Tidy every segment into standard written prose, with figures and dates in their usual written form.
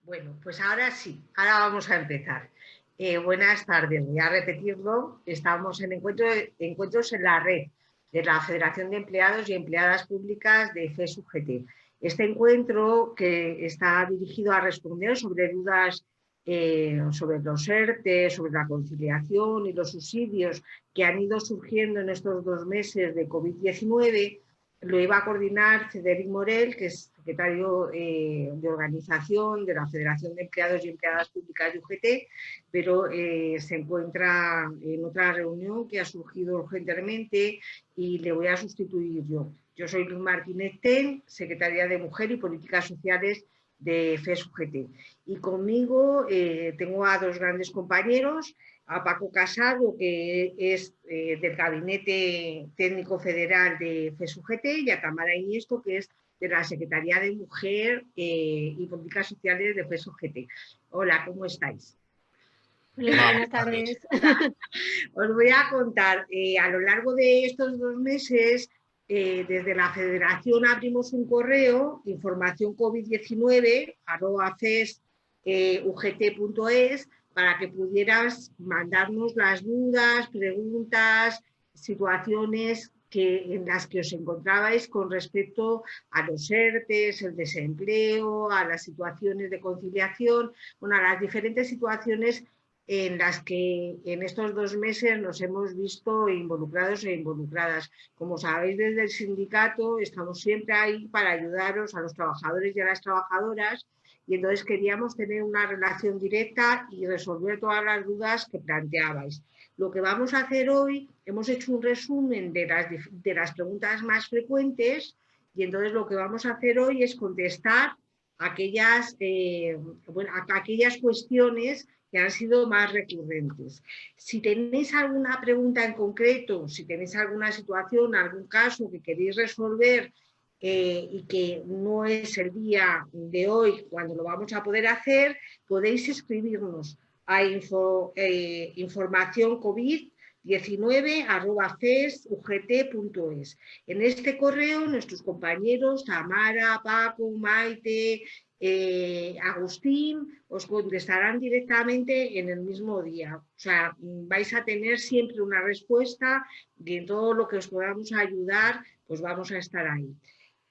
Bueno, pues ahora sí, ahora vamos a empezar. Buenas tardes, voy a repetirlo. Estamos en encuentros en la red de la Federación de Empleados y Empleadas Públicas de FES-UGT. Este encuentro, que está dirigido a responder sobre dudas sobre los ERTE, sobre la conciliación y los subsidios que han ido surgiendo en estos 2 meses de COVID-19, lo iba a coordinar Cedric Morel, que es secretario de organización de la Federación de Empleados y Empleadas Públicas de UGT, pero se encuentra en otra reunión que ha surgido urgentemente y le voy a sustituir yo. Yo soy Luz Martínez Ten, secretaria de Mujer y Políticas Sociales de FES-UGT. Y conmigo tengo a dos grandes compañeros, a Paco Casado, que es del Gabinete Técnico Federal de FES-UGT, y a Tamara Iniesta, que es de la Secretaría de Mujer y Políticas Sociales de FES-UGT. Hola, ¿cómo estáis? Hola, buenas tardes. Os voy a contar, a lo largo de estos 2 meses, desde la Federación abrimos un correo, información COVID-19, @fes.ugt.es, para que pudieras mandarnos las dudas, preguntas, situaciones en las que os encontrabais con respecto a los ERTES, el desempleo, a las situaciones de conciliación, bueno, a las diferentes situaciones en las que en estos 2 meses nos hemos visto involucrados e involucradas. Como sabéis, desde el sindicato estamos siempre ahí para ayudaros a los trabajadores y a las trabajadoras, y entonces queríamos tener una relación directa y resolver todas las dudas que planteabais. Lo que vamos a hacer hoy, hemos hecho un resumen de las preguntas más frecuentes, y entonces lo que vamos a hacer hoy es contestar aquellas cuestiones que han sido más recurrentes. Si tenéis alguna pregunta en concreto, si tenéis alguna situación, algún caso que queréis resolver y que no es el día de hoy cuando lo vamos a poder hacer, podéis escribirnos a información COVID-19@fesugt.es. En este correo nuestros compañeros Tamara, Paco, Maite, Agustín os contestarán directamente en el mismo día. O sea, vais a tener siempre una respuesta y en todo lo que os podamos ayudar, pues vamos a estar ahí.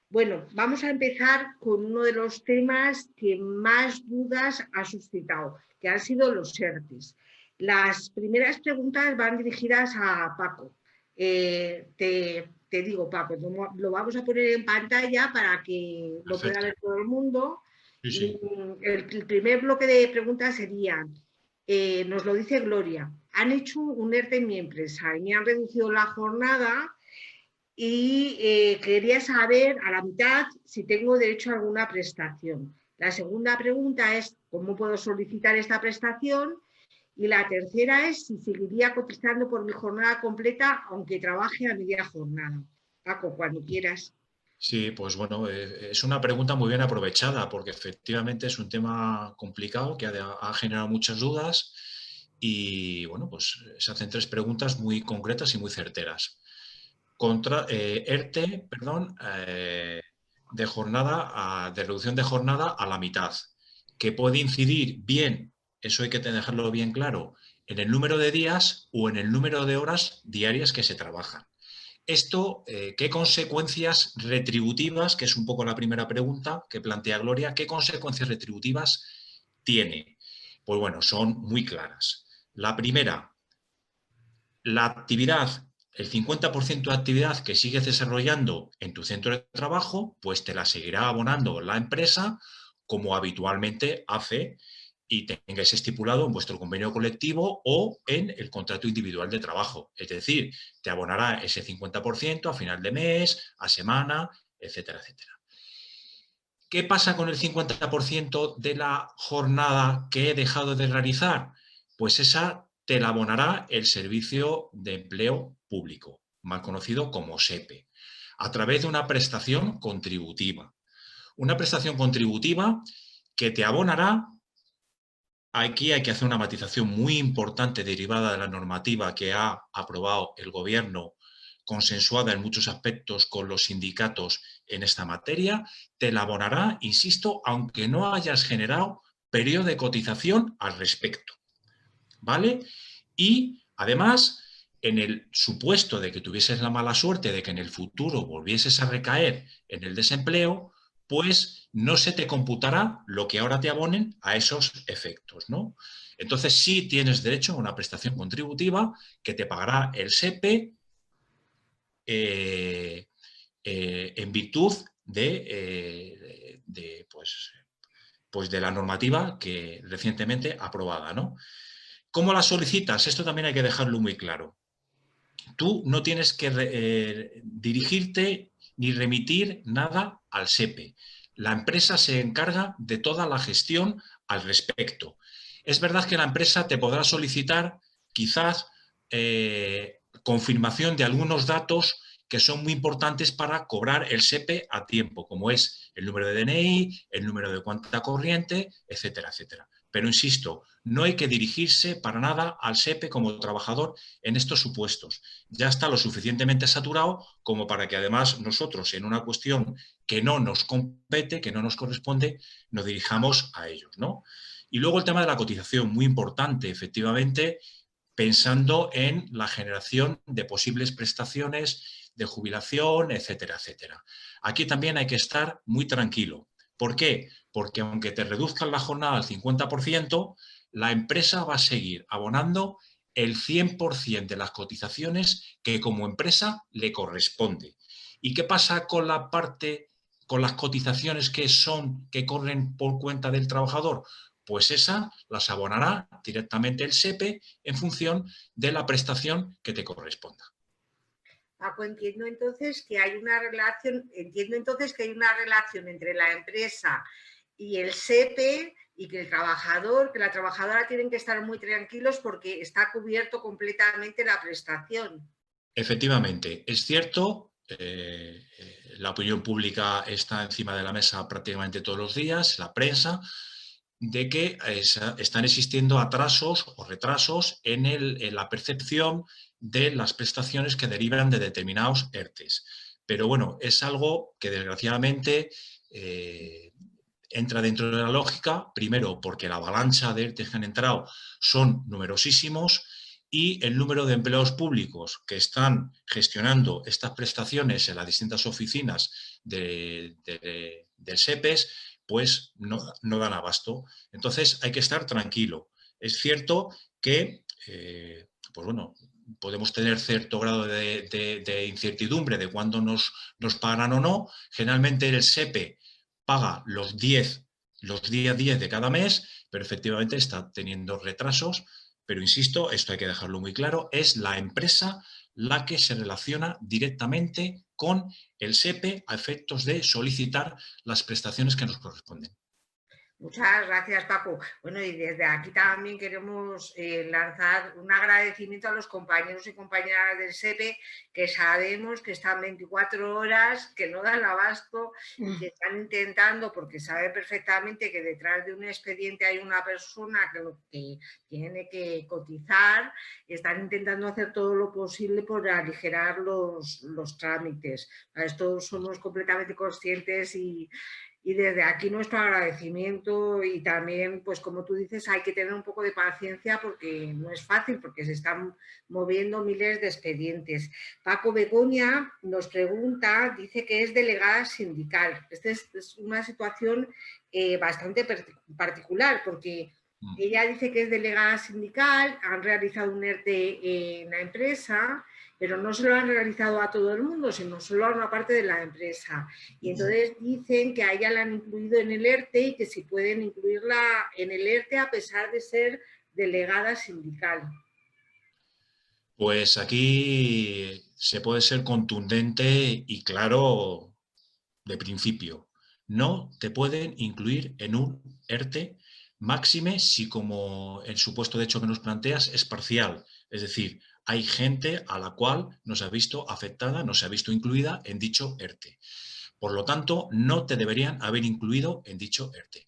Bueno, vamos a empezar con uno de los temas que más dudas ha suscitado, que han sido los ERTES. Las primeras preguntas van dirigidas a Paco. Te digo, Paco, lo vamos a poner en pantalla para que lo pueda ver todo el mundo. Sí, sí. El primer bloque de preguntas serían, nos lo dice Gloria, han hecho un ERTE en mi empresa y me han reducido la jornada y quería saber a la mitad si tengo derecho a alguna prestación. La segunda pregunta es cómo puedo solicitar esta prestación, y la tercera es si seguiría cotizando por mi jornada completa aunque trabaje a media jornada. Paco, cuando quieras. Sí, pues bueno, es una pregunta muy bien aprovechada porque efectivamente es un tema complicado que ha generado muchas dudas y bueno, pues se hacen tres preguntas muy concretas y muy certeras. ERTE, perdón, de reducción de jornada a la mitad, que puede incidir bien, eso hay que dejarlo bien claro, en el número de días o en el número de horas diarias que se trabajan. Esto, ¿qué consecuencias retributivas, que es un poco la primera pregunta que plantea Gloria, qué consecuencias retributivas tiene? Pues bueno, son muy claras. La primera, la actividad, el 50% de actividad que sigues desarrollando en tu centro de trabajo, pues te la seguirá abonando la empresa como habitualmente hace y tengáis estipulado en vuestro convenio colectivo o en el contrato individual de trabajo. Es decir, te abonará ese 50% a final de mes, a semana, etcétera, etcétera. ¿Qué pasa con el 50% de la jornada que he dejado de realizar? Pues esa te la abonará el Servicio de Empleo Público, mal conocido como SEPE, a través de una prestación contributiva. Una prestación contributiva que te abonará. Aquí hay que hacer una matización muy importante derivada de la normativa que ha aprobado el Gobierno, consensuada en muchos aspectos con los sindicatos en esta materia. Te la abonará, insisto, aunque no hayas generado periodo de cotización al respecto, ¿vale? Y además, en el supuesto de que tuvieses la mala suerte de que en el futuro volvieses a recaer en el desempleo, pues no se te computará lo que ahora te abonen a esos efectos, ¿no? Entonces sí tienes derecho a una prestación contributiva que te pagará el SEPE en virtud pues de la normativa que recientemente aprobada, ¿no? ¿Cómo la solicitas? Esto también hay que dejarlo muy claro. Tú no tienes que dirigirte ni remitir nada al SEPE. La empresa se encarga de toda la gestión al respecto. Es verdad que la empresa te podrá solicitar quizás confirmación de algunos datos que son muy importantes para cobrar el SEPE a tiempo, como es el número de DNI, el número de cuenta corriente, etcétera, etcétera. Pero insisto, no hay que dirigirse para nada al SEPE como trabajador en estos supuestos. Ya está lo suficientemente saturado como para que además nosotros en una cuestión que no nos compete, que no nos corresponde, nos dirijamos a ellos, ¿no? Y luego el tema de la cotización, muy importante, efectivamente, pensando en la generación de posibles prestaciones de jubilación, etcétera, etcétera. Aquí también hay que estar muy tranquilo. ¿Por qué? Porque aunque te reduzcan la jornada al 50%, la empresa va a seguir abonando el 100% de las cotizaciones que como empresa le corresponde. ¿Y qué pasa con la parte, con las cotizaciones que corren por cuenta del trabajador? Pues esa las abonará directamente el SEPE en función de la prestación que te corresponda. Paco, entiendo entonces que hay una relación entre la empresa y el SEPE y que que la trabajadora tienen que estar muy tranquilos porque está cubierto completamente la prestación. Efectivamente, es cierto, la opinión pública está encima de la mesa prácticamente todos los días, la prensa, de que están existiendo atrasos o retrasos en la percepción de las prestaciones que derivan de determinados ERTEs. Pero bueno, es algo que desgraciadamente entra dentro de la lógica, primero porque la avalancha de ERTEs que han entrado son numerosísimos y el número de empleados públicos que están gestionando estas prestaciones en las distintas oficinas del SEPES pues no dan abasto. Entonces hay que estar tranquilo. Es cierto que, pues bueno, podemos tener cierto grado de incertidumbre de cuándo nos pagarán o no. Generalmente el SEPE paga los días 10 de cada mes, pero efectivamente está teniendo retrasos. Pero insisto, esto hay que dejarlo muy claro, es la empresa la que se relaciona directamente con el SEPE a efectos de solicitar las prestaciones que nos corresponden. Muchas gracias, Paco. Bueno, y desde aquí también queremos lanzar un agradecimiento a los compañeros y compañeras del SEPE, que sabemos que están 24 horas, que no dan abasto y que están intentando, porque sabe perfectamente que detrás de un expediente hay una persona que tiene que cotizar, y están intentando hacer todo lo posible por aligerar los trámites. A esto somos completamente conscientes y desde aquí nuestro agradecimiento y también, pues como tú dices, hay que tener un poco de paciencia porque no es fácil, porque se están moviendo miles de expedientes. Paco Begoña nos pregunta, dice que es delegada sindical. Esta es una situación bastante particular porque ella dice que es delegada sindical, han realizado un ERTE en la empresa, pero no se lo han realizado a todo el mundo, sino solo a una parte de la empresa. Y entonces dicen que a ella la han incluido en el ERTE y que si pueden incluirla en el ERTE a pesar de ser delegada sindical. Pues aquí se puede ser contundente y claro de principio. No te pueden incluir en un ERTE máxime si como el supuesto de hecho que nos planteas es parcial. Es decir, hay gente a la cual no se ha visto afectada, no se ha visto incluida en dicho ERTE. Por lo tanto, no te deberían haber incluido en dicho ERTE.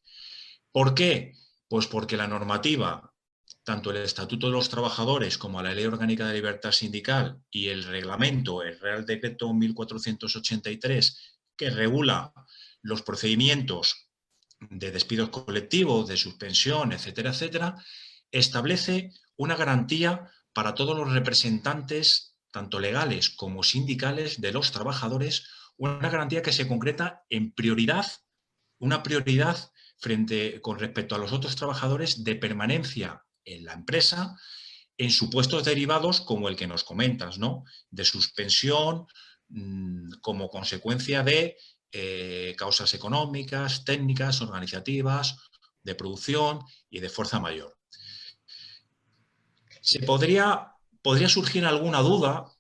¿Por qué? Pues porque la normativa, tanto el Estatuto de los Trabajadores como la Ley Orgánica de Libertad Sindical y el reglamento, el Real Decreto 1483, que regula los procedimientos de despidos colectivos, de suspensión, etcétera, etcétera, establece una garantía para todos los representantes, tanto legales como sindicales, de los trabajadores, una garantía que se concreta en prioridad, una prioridad con respecto a los otros trabajadores de permanencia en la empresa en supuestos derivados como el que nos comentas, ¿no? De suspensión como consecuencia de causas económicas, técnicas, organizativas, de producción y de fuerza mayor. Podría surgir alguna duda,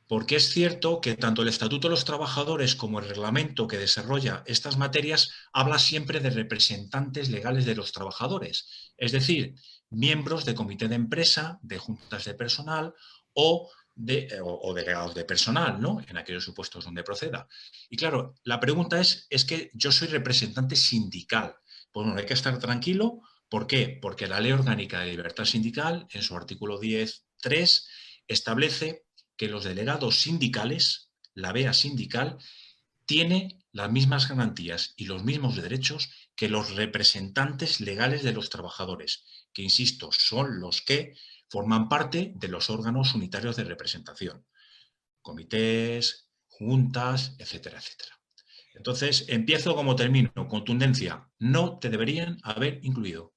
porque es cierto que tanto el Estatuto de los Trabajadores como el reglamento que desarrolla estas materias habla siempre de representantes legales de los trabajadores, es decir, miembros de comité de empresa, de juntas de personal o delegados de personal, ¿no? En aquellos supuestos donde proceda. Y claro, la pregunta es que yo soy representante sindical. Pues bueno, hay que estar tranquilo. ¿Por qué? Porque la Ley Orgánica de Libertad Sindical, en su artículo 10.3, establece que los delegados sindicales, la vea sindical, tiene las mismas garantías y los mismos derechos que los representantes legales de los trabajadores, que, insisto, son los que forman parte de los órganos unitarios de representación, comités, juntas, etcétera, etcétera. Entonces, empiezo como termino, contundencia, no te deberían haber incluido.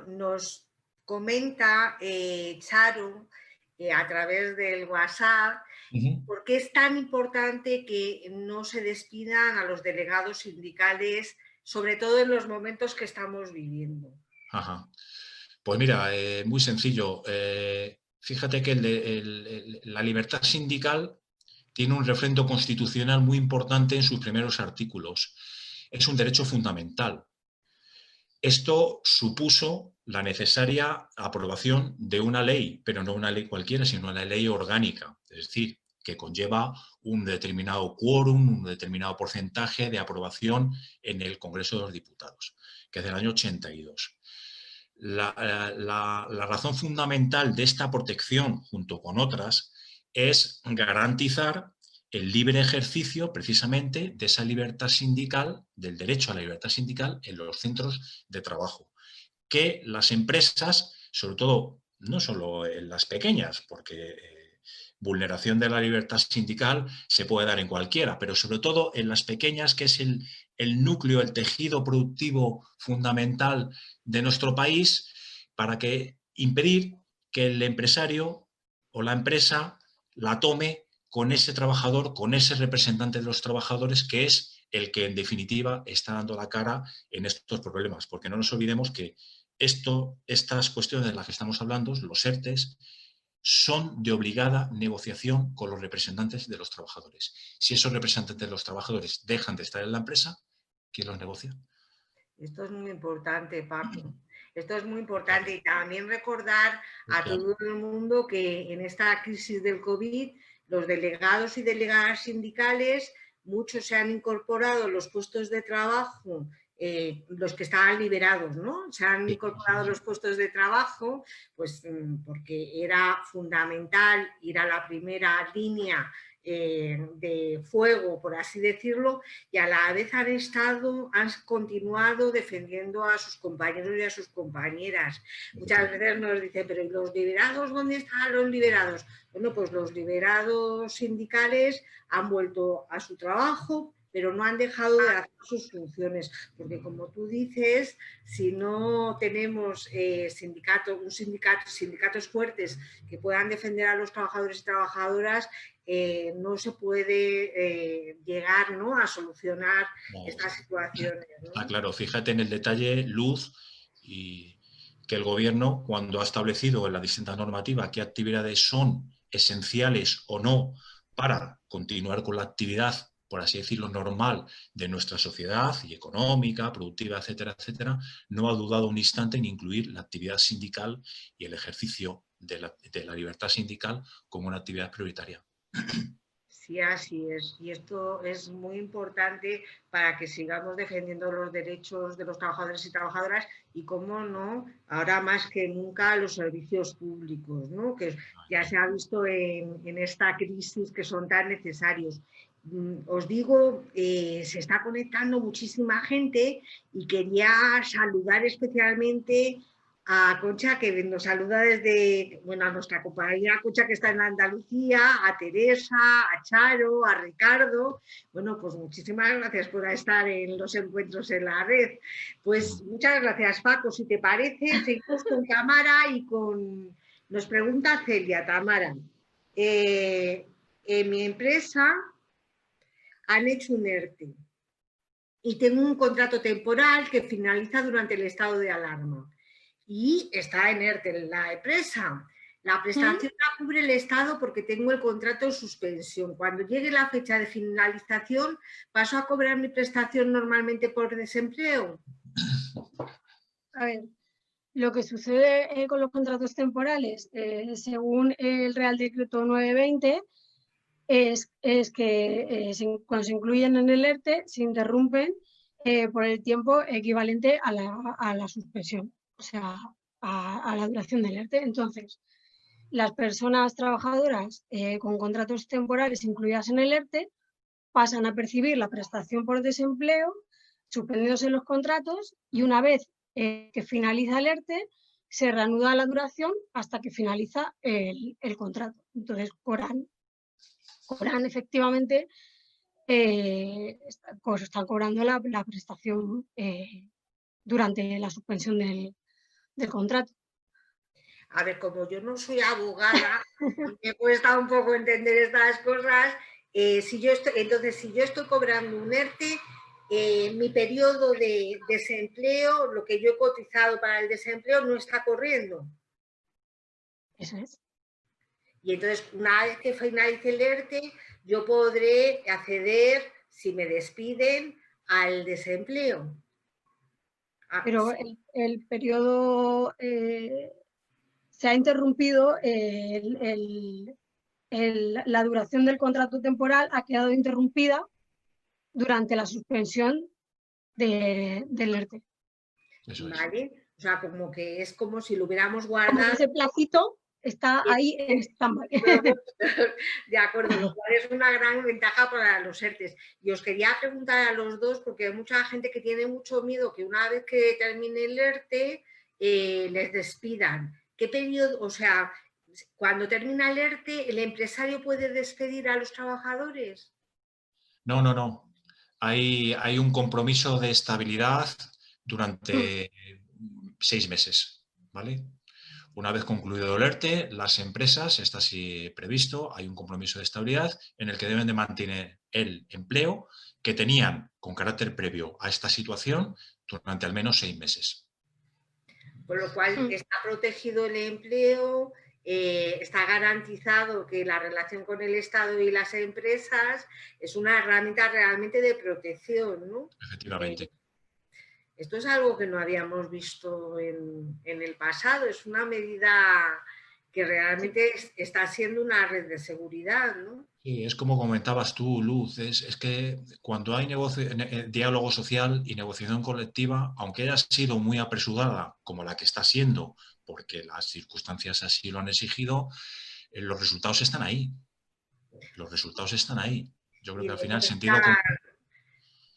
Nos comenta Charo a través del WhatsApp por qué es tan importante que no se despidan a los delegados sindicales, sobre todo en los momentos que estamos viviendo. Ajá. Pues mira, muy sencillo. Fíjate que la libertad sindical tiene un refrendo constitucional muy importante en sus primeros artículos. Es un derecho fundamental. Esto supuso la necesaria aprobación de una ley, pero no una ley cualquiera, sino una ley orgánica, es decir, que conlleva un determinado quórum, un determinado porcentaje de aprobación en el Congreso de los Diputados, que es del año 82. La razón fundamental de esta protección, junto con otras, es garantizar el libre ejercicio precisamente de esa libertad sindical, del derecho a la libertad sindical en los centros de trabajo. Que las empresas, sobre todo, no solo en las pequeñas, porque vulneración de la libertad sindical se puede dar en cualquiera, pero sobre todo en las pequeñas, que es el núcleo, el tejido productivo fundamental de nuestro país, para impedir que el empresario o la empresa la tome con ese trabajador, con ese representante de los trabajadores, que es el que en definitiva está dando la cara en estos problemas, porque no nos olvidemos que estas cuestiones de las que estamos hablando, los ERTEs, son de obligada negociación con los representantes de los trabajadores. Si esos representantes de los trabajadores dejan de estar en la empresa, ¿quién los negocia? Esto es muy importante, Paco. Esto es muy importante y también recordar a todo el mundo que en esta crisis del COVID los delegados y delegadas sindicales, muchos se han incorporado a los puestos de trabajo, los que estaban liberados, ¿no? Se han incorporado a los puestos de trabajo, pues porque era fundamental ir a la primera línea de fuego, por así decirlo, y a la vez han continuado defendiendo a sus compañeros y a sus compañeras. Muchas veces nos dicen, pero ¿y los liberados? ¿Dónde están los liberados? Bueno, pues los liberados sindicales han vuelto a su trabajo, pero no han dejado de hacer sus funciones, porque como tú dices, si no tenemos sindicatos fuertes que puedan defender a los trabajadores y trabajadoras, no se puede llegar, ¿no?, a solucionar estas situaciones, ¿no? Claro, fíjate en el detalle, Luz, y que el Gobierno, cuando ha establecido en la distinta normativa qué actividades son esenciales o no para continuar con la actividad, por así decirlo, normal de nuestra sociedad y económica, productiva, etcétera, etcétera, no ha dudado un instante en incluir la actividad sindical y el ejercicio de la libertad sindical como una actividad prioritaria. Sí, así es. Y esto es muy importante para que sigamos defendiendo los derechos de los trabajadores y trabajadoras y, cómo no, ahora más que nunca los servicios públicos, ¿no?, que ya se ha visto en esta crisis que son tan necesarios. os digo, se está conectando muchísima gente y quería saludar especialmente a Concha, que nos saluda desde, bueno, a nuestra compañera Concha, que está en Andalucía, a Teresa, a Charo, a Ricardo. Bueno, pues muchísimas gracias por estar en los encuentros en la red. Pues muchas gracias, Paco. Si te parece, seguimos con Tamara y con... Nos pregunta Celia, Tamara. En mi empresa han hecho un ERTE y tengo un contrato temporal que finaliza durante el estado de alarma y está en ERTE en la empresa. La prestación la cubre el Estado porque tengo el contrato en suspensión. Cuando llegue la fecha de finalización, ¿paso a cobrar mi prestación normalmente por desempleo? A ver, lo que sucede con los contratos temporales, según el Real Decreto 920, es que cuando se incluyen en el ERTE se interrumpen por el tiempo equivalente a la suspensión, o sea, a la duración del ERTE. Entonces, las personas trabajadoras con contratos temporales incluidas en el ERTE pasan a percibir la prestación por desempleo, suspendiéndose los contratos, y una vez que finaliza el ERTE, se reanuda la duración hasta que finaliza el contrato. Entonces, cobran efectivamente, están cobrando la prestación durante la suspensión del contrato. A ver, como yo no soy abogada, me cuesta un poco entender estas cosas. Si yo estoy cobrando un ERTE, mi periodo de desempleo, lo que yo he cotizado para el desempleo, no está corriendo. Eso es. Y entonces, una vez que finalice el ERTE, yo podré acceder, si me despiden, al desempleo. Pero el periodo se ha interrumpido, la duración del contrato temporal ha quedado interrumpida durante la suspensión del ERTE. Eso es. ¿Vale? O sea, como que es como si lo hubiéramos guardado. Ese placito está ahí en stand-by. De acuerdo, lo cual es una gran ventaja para los ERTEs. Y os quería preguntar a los dos, porque hay mucha gente que tiene mucho miedo que una vez que termine el ERTE les despidan. ¿Qué periodo? O sea, cuando termina el ERTE, ¿el empresario puede despedir a los trabajadores? No, no, no. Hay un compromiso de estabilidad durante 6 meses, ¿vale? Una vez concluido el ERTE, las empresas, está así previsto, hay un compromiso de estabilidad en el que deben de mantener el empleo que tenían con carácter previo a esta situación durante al menos 6 meses. Por lo cual está protegido el empleo, está garantizado que la relación con el Estado y las empresas es una herramienta realmente de protección, ¿no? Efectivamente. Esto es algo que no habíamos visto en el pasado, es una medida que realmente está siendo una red de seguridad, ¿no? Sí, es como comentabas tú, Luz, es que cuando hay diálogo social y negociación colectiva, aunque haya sido muy apresurada, como la que está siendo, porque las circunstancias así lo han exigido, los resultados están ahí. Los resultados están ahí. Yo creo que al final sentido común.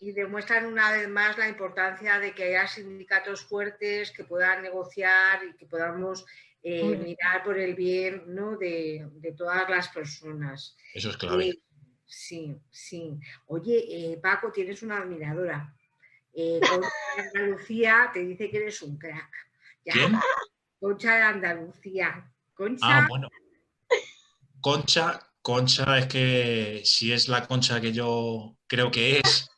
Y demuestran una vez más la importancia de que haya sindicatos fuertes que puedan negociar y que podamos mirar por el bien, ¿no? de todas las personas. Eso es clave. Sí, sí. Oye, Paco, tienes una admiradora. Concha de Andalucía te dice que eres un crack. Ya. ¿Quién? Concha de Andalucía. Concha. Ah, bueno. Concha es que si es la Concha que yo creo que es,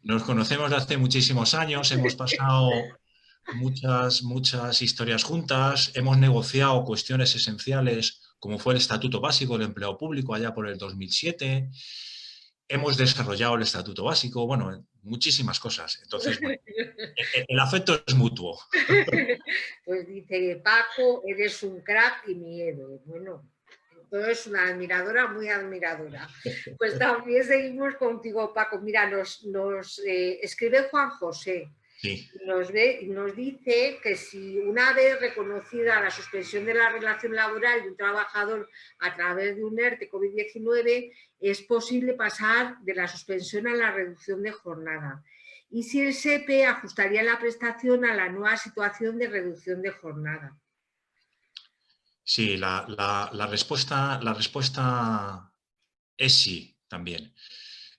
nos conocemos de hace muchísimos años, hemos pasado muchas historias juntas, hemos negociado cuestiones esenciales como fue el Estatuto Básico del Empleo Público allá por el 2007, hemos desarrollado el Estatuto Básico, bueno, muchísimas cosas. Entonces, bueno, el afecto es mutuo. Pues dice, Paco, eres un crack y mi héroe. Bueno, todo es una admiradora, muy admiradora. Pues también seguimos contigo, Paco. Mira, nos escribe Juan José. Sí. Nos dice que si una vez reconocida la suspensión de la relación laboral de un trabajador a través de un ERTE COVID-19, es posible pasar de la suspensión a la reducción de jornada. Y si el SEPE ajustaría la prestación a la nueva situación de reducción de jornada. Sí, la respuesta es sí, también.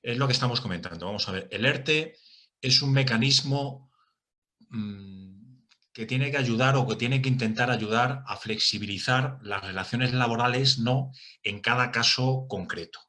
Es lo que estamos comentando. Vamos a ver, el ERTE es un mecanismo que tiene que ayudar o que tiene que intentar ayudar a flexibilizar las relaciones laborales, no en cada caso concreto.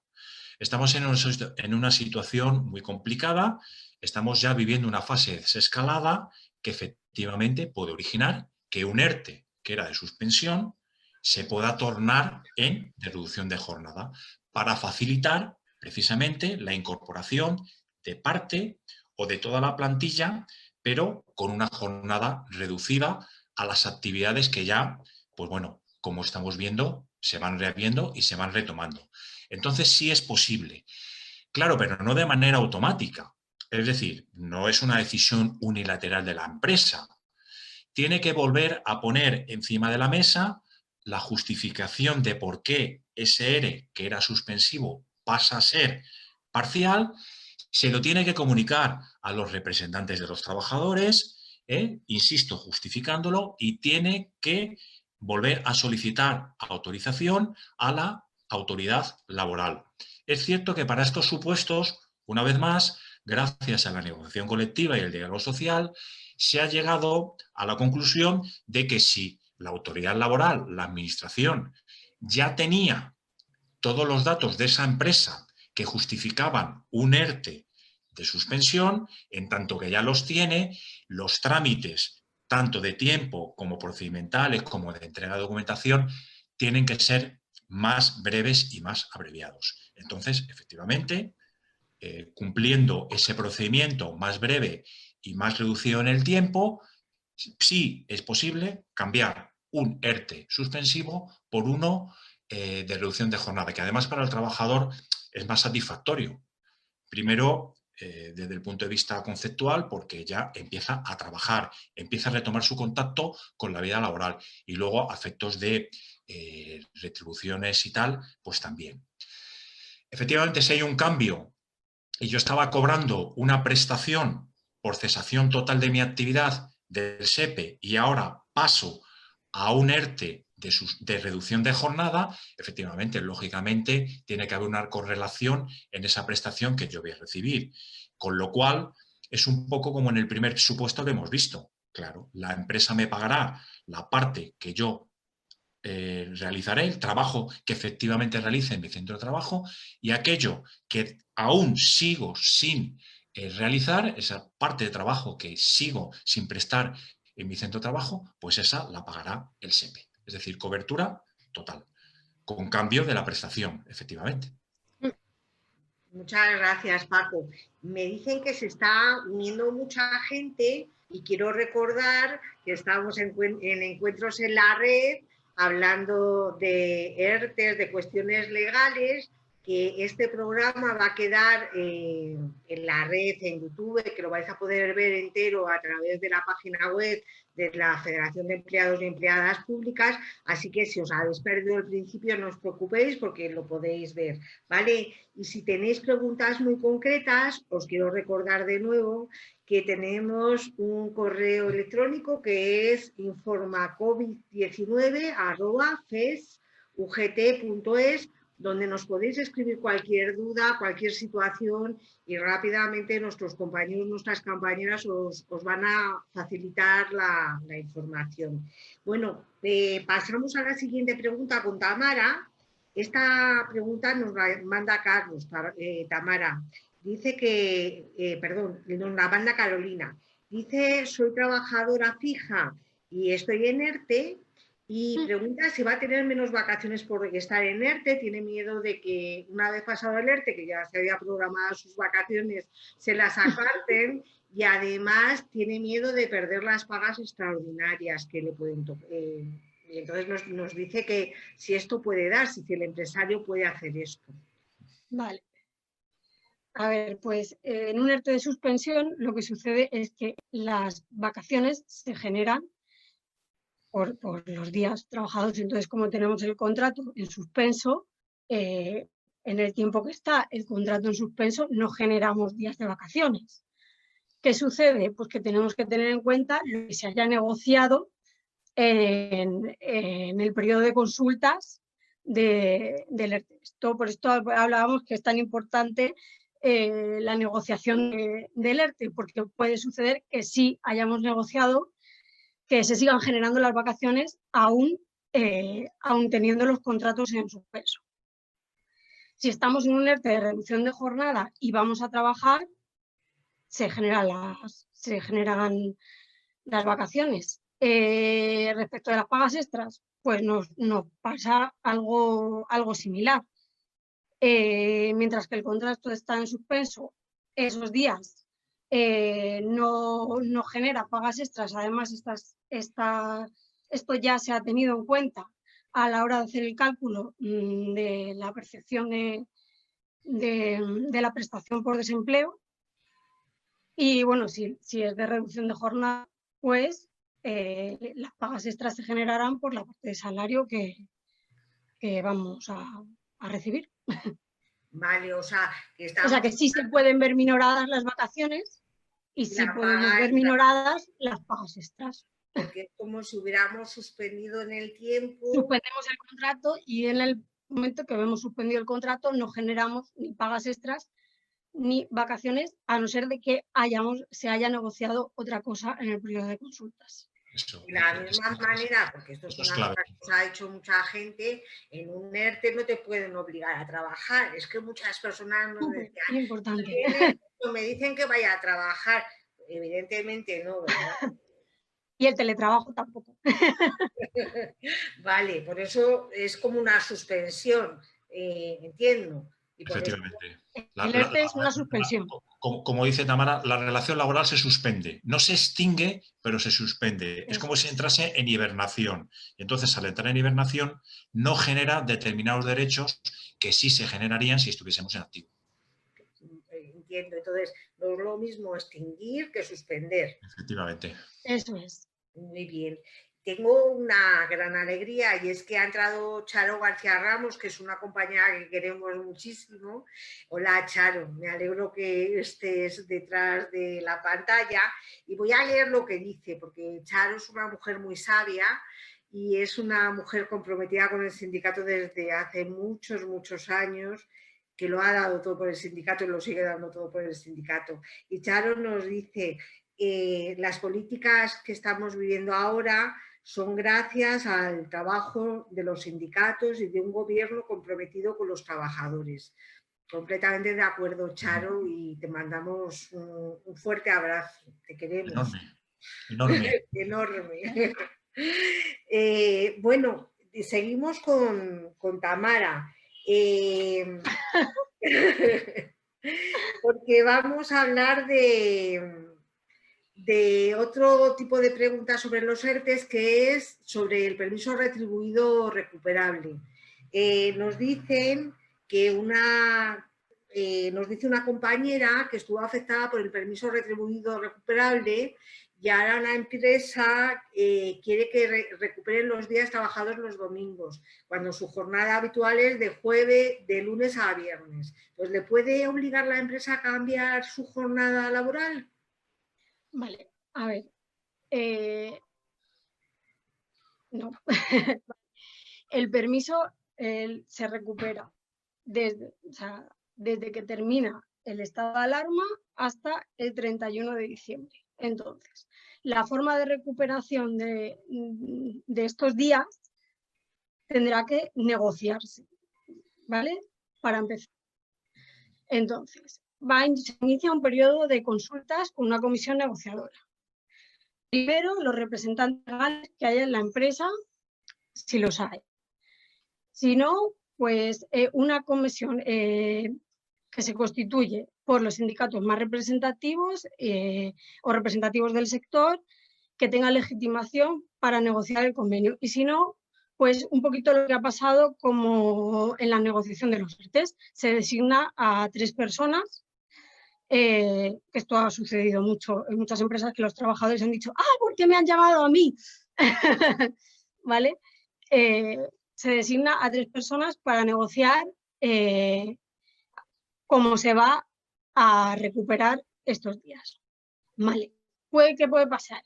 Estamos en una situación muy complicada, estamos ya viviendo una fase desescalada que efectivamente puede originar que un ERTE, que era de suspensión, se pueda tornar en de reducción de jornada para facilitar precisamente la incorporación de parte o de toda la plantilla, pero con una jornada reducida a las actividades que ya, pues bueno, como estamos viendo, se van reabriendo y se van retomando. Entonces sí es posible. Claro, pero no de manera automática. Es decir, no es una decisión unilateral de la empresa. Tiene que volver a poner encima de la mesa la justificación de por qué ese ERE, que era suspensivo, pasa a ser parcial. Se lo tiene que comunicar a los representantes de los trabajadores, insisto, justificándolo, y tiene que volver a solicitar autorización a la autoridad laboral. Es cierto que para estos supuestos, una vez más, gracias a la negociación colectiva y el diálogo social, se ha llegado a la conclusión de que si la autoridad laboral, la administración, ya tenía todos los datos de esa empresa que justificaban un ERTE de suspensión, en tanto que ya los tiene, los trámites, tanto de tiempo como procedimentales, como de entrega de documentación, tienen que ser más breves y más abreviados. Entonces, efectivamente, cumpliendo ese procedimiento más breve y más reducido en el tiempo, sí es posible cambiar un ERTE suspensivo por uno de reducción de jornada, que además para el trabajador es más satisfactorio. Primero, desde el punto de vista conceptual, porque ya empieza a trabajar, empieza a retomar su contacto con la vida laboral, y luego a efectos de retribuciones y tal, pues también. Efectivamente, si hay un cambio y yo estaba cobrando una prestación por cesación total de mi actividad del SEPE y ahora paso a un ERTE de reducción de jornada, efectivamente, lógicamente, tiene que haber una correlación en esa prestación que yo voy a recibir. Con lo cual, es un poco como en el primer supuesto que hemos visto. Claro, la empresa me pagará la parte que yo realizaré, el trabajo que efectivamente realice en mi centro de trabajo, y aquello que aún sigo sin realizar, esa parte de trabajo que sigo sin prestar en mi centro de trabajo, pues esa la pagará el SEPE. Es decir, cobertura total, con cambio de la prestación, efectivamente. Muchas gracias, Paco. Me dicen que se está uniendo mucha gente y quiero recordar que estamos en encuentros en la red hablando de ERTES, de cuestiones legales, que este programa va a quedar en la red, en YouTube, que lo vais a poder ver entero a través de la página web de la Federación de Empleados y Empleadas Públicas, así que si os habéis perdido el principio no os preocupéis porque lo podéis ver, ¿vale? Y si tenéis preguntas muy concretas, os quiero recordar de nuevo que tenemos un correo electrónico que es informacovid19@fesugt.es, donde nos podéis escribir cualquier duda, cualquier situación y rápidamente nuestros compañeros, nuestras compañeras os van a facilitar la información. Bueno, pasamos a la siguiente pregunta con Tamara. Esta pregunta nos la manda Carlos, Tamara. Dice que, nos la manda Carolina. Dice, soy trabajadora fija y estoy en ERTE y pregunta si va a tener menos vacaciones por estar en ERTE. Tiene miedo de que una vez pasado el ERTE, que ya se había programado sus vacaciones, se las aparten y además tiene miedo de perder las pagas extraordinarias que le pueden tocar. Y entonces nos dice que si esto puede dar, si el empresario puede hacer esto. Vale. A ver, pues en un ERTE de suspensión lo que sucede es que las vacaciones se generan por los días trabajados. Entonces, como tenemos el contrato en suspenso, en el tiempo que está el contrato en suspenso no generamos días de vacaciones. ¿Qué sucede? Pues que tenemos que tener en cuenta lo que se haya negociado en el periodo de consultas del ERTE. Por esto hablábamos que es tan importante la negociación del ERTE, porque puede suceder que sí hayamos negociado que se sigan generando las vacaciones aún teniendo los contratos en suspenso. Si estamos en un ERTE de reducción de jornada y vamos a trabajar, se generan las vacaciones. Respecto de las pagas extras, pues nos pasa algo similar. Mientras que el contrato está en suspenso, esos días no genera pagas extras. Además, esto ya se ha tenido en cuenta a la hora de hacer el cálculo de la percepción de la prestación por desempleo. Y bueno, si es de reducción de jornada, pues las pagas extras se generarán por la parte de salario que vamos a recibir. Vale, o sea, que sí se pueden ver minoradas las vacaciones y sí podemos ver minoradas las pagas extras. Porque es como si hubiéramos suspendido en el tiempo. Suspendemos el contrato y en el momento que hemos suspendido el contrato no generamos ni pagas extras ni vacaciones, a no ser de que se haya negociado otra cosa en el periodo de consultas. De la misma manera, porque esto es una cosa que se ha hecho mucha gente, en un ERTE no te pueden obligar a trabajar. Es que muchas personas nos decían, importante. Me dicen que vaya a trabajar. Evidentemente no, ¿verdad? Y el teletrabajo tampoco. Vale, por eso es como una suspensión, entiendo. Y por efectivamente. El ERTE es una suspensión. Como dice Tamara, la relación laboral se suspende. No se extingue, pero se suspende. Es como si entrase en hibernación. Y entonces, al entrar en hibernación, no genera determinados derechos que sí se generarían si estuviésemos en activo. Entiendo. Entonces, no es lo mismo extinguir que suspender. Efectivamente. Eso es. Muy bien. Tengo una gran alegría y es que ha entrado Charo García Ramos, que es una compañera que queremos muchísimo. Hola, Charo, me alegro que estés detrás de la pantalla y voy a leer lo que dice, porque Charo es una mujer muy sabia y es una mujer comprometida con el sindicato desde hace muchos, muchos años, que lo ha dado todo por el sindicato y lo sigue dando todo por el sindicato. Y Charo nos dice, las políticas que estamos viviendo ahora son gracias al trabajo de los sindicatos y de un gobierno comprometido con los trabajadores. Completamente de acuerdo, Charo, y te mandamos un fuerte abrazo. Te queremos. Enorme. Enorme. Bueno, seguimos con Tamara. Porque vamos a hablar de otro tipo de preguntas sobre los ERTEs, que es sobre el permiso retribuido recuperable. Nos dicen que nos dice una compañera que estuvo afectada por el permiso retribuido recuperable y ahora una empresa quiere que recuperen los días trabajados los domingos, cuando su jornada habitual es de lunes a viernes. Pues, ¿le puede obligar la empresa a cambiar su jornada laboral? Vale, a ver. No. El permiso se recupera desde que termina el estado de alarma hasta el 31 de diciembre. Entonces, la forma de recuperación de estos días tendrá que negociarse, ¿vale? Para empezar. Entonces, se inicia un periodo de consultas con una comisión negociadora. Primero, los representantes legales que haya en la empresa, si los hay. Si no, pues una comisión que se constituye por los sindicatos más representativos o representativos del sector que tengan legitimación para negociar el convenio. Y si no, pues un poquito lo que ha pasado como en la negociación de los ERTEs. Se designa a 3 personas que esto ha sucedido mucho en muchas empresas, que los trabajadores han dicho, ¿por qué me han llamado a mí? ¿Vale? Se designa a 3 personas para negociar cómo se va a recuperar estos días. ¿Vale? ¿Qué puede pasar?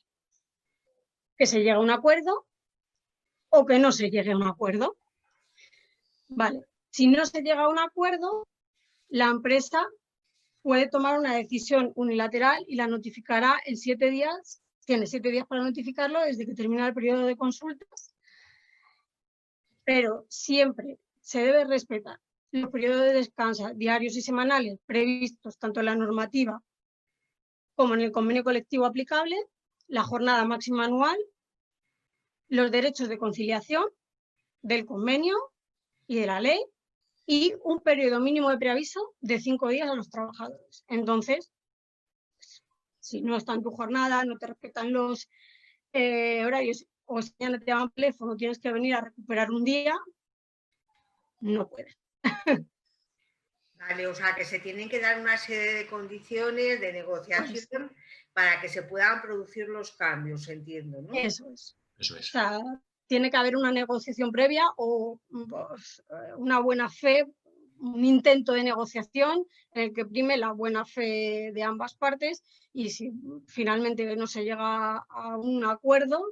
Que se llegue a un acuerdo o que no se llegue a un acuerdo. ¿Vale? Si no se llega a un acuerdo, la empresa puede tomar una decisión unilateral y la notificará en 7 días. Tiene 7 días para notificarlo desde que termina el periodo de consultas, pero siempre se debe respetar los periodos de descanso diarios y semanales previstos tanto en la normativa como en el convenio colectivo aplicable, la jornada máxima anual, los derechos de conciliación del convenio y de la ley, y un periodo mínimo de preaviso de 5 días a los trabajadores. Entonces, si no está en tu jornada, no te respetan los horarios, o si ya no te llaman teléfono, tienes que venir a recuperar un día, no puedes. Vale, o sea que se tienen que dar una serie de condiciones de negociación para que se puedan producir los cambios, entiendo, ¿no? Eso es. Eso es. O sea, tiene que haber una negociación previa o pues, una buena fe, un intento de negociación en el que prime la buena fe de ambas partes, y si finalmente no se llega a un acuerdo,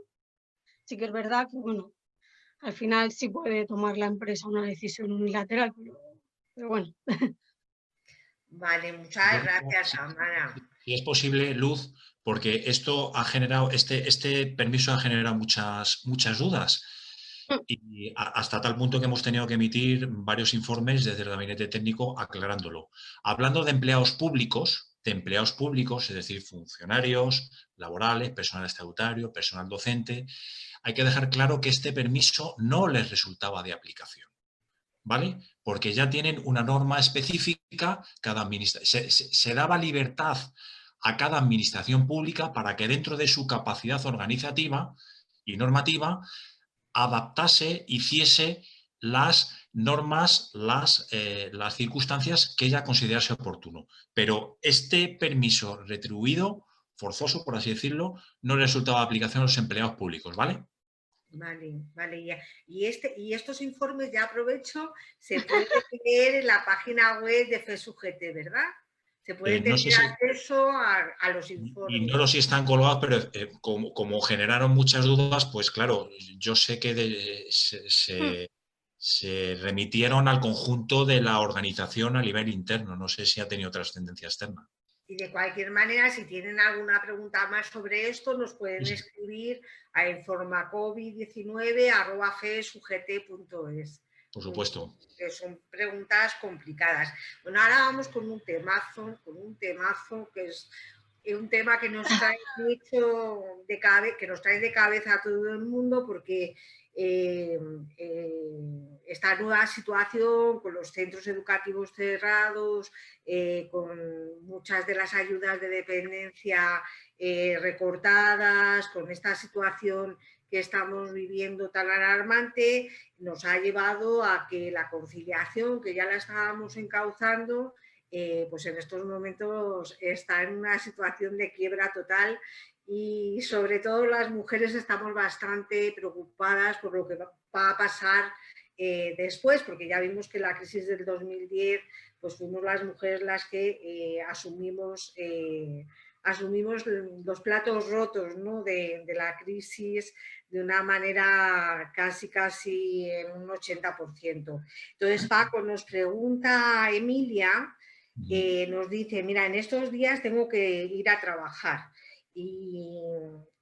sí que es verdad que, bueno, al final sí puede tomar la empresa una decisión unilateral, pero bueno. Vale, muchas gracias, Amara. Si es posible, Luz, porque esto ha generado, este permiso ha generado muchas dudas. Y hasta tal punto que hemos tenido que emitir varios informes desde el gabinete técnico aclarándolo. Hablando de empleados públicos, es decir, funcionarios laborales, personal estatutario, personal docente, hay que dejar claro que este permiso no les resultaba de aplicación, ¿vale? Porque ya tienen una norma específica, se daba libertad a cada administración pública para que dentro de su capacidad organizativa y normativa adaptase, hiciese las normas, las circunstancias que ella considerase oportuno. Pero este permiso retribuido, forzoso, por así decirlo, no resultaba de aplicación a los empleados públicos, ¿vale? Vale, ya. Y estos informes, ya aprovecho, se pueden leer en la página web de FESUGT, ¿verdad? Se puede tener acceso a los informes. Ignoro si están colgados, pero como generaron muchas dudas, pues claro, yo sé que se remitieron al conjunto de la organización a nivel interno. No sé si ha tenido trascendencia externa. Y de cualquier manera, si tienen alguna pregunta más sobre esto, nos pueden escribir a informacovid19@fesugt.es. Por supuesto. Que son preguntas complicadas. Bueno, ahora vamos con un temazo que es un tema que nos trae mucho de cabeza a todo el mundo, porque esta nueva situación con los centros educativos cerrados, con muchas de las ayudas de dependencia recortadas, con esta situación que estamos viviendo tan alarmante, nos ha llevado a que la conciliación, que ya la estábamos encauzando, pues en estos momentos está en una situación de quiebra total, y sobre todo las mujeres estamos bastante preocupadas por lo que va a pasar después, porque ya vimos que la crisis del 2010 pues fuimos las mujeres las que asumimos los platos rotos, ¿no? de la crisis de una manera casi en un 80%. Entonces, Paco, nos pregunta Emilia, nos dice, mira, en estos días tengo que ir a trabajar y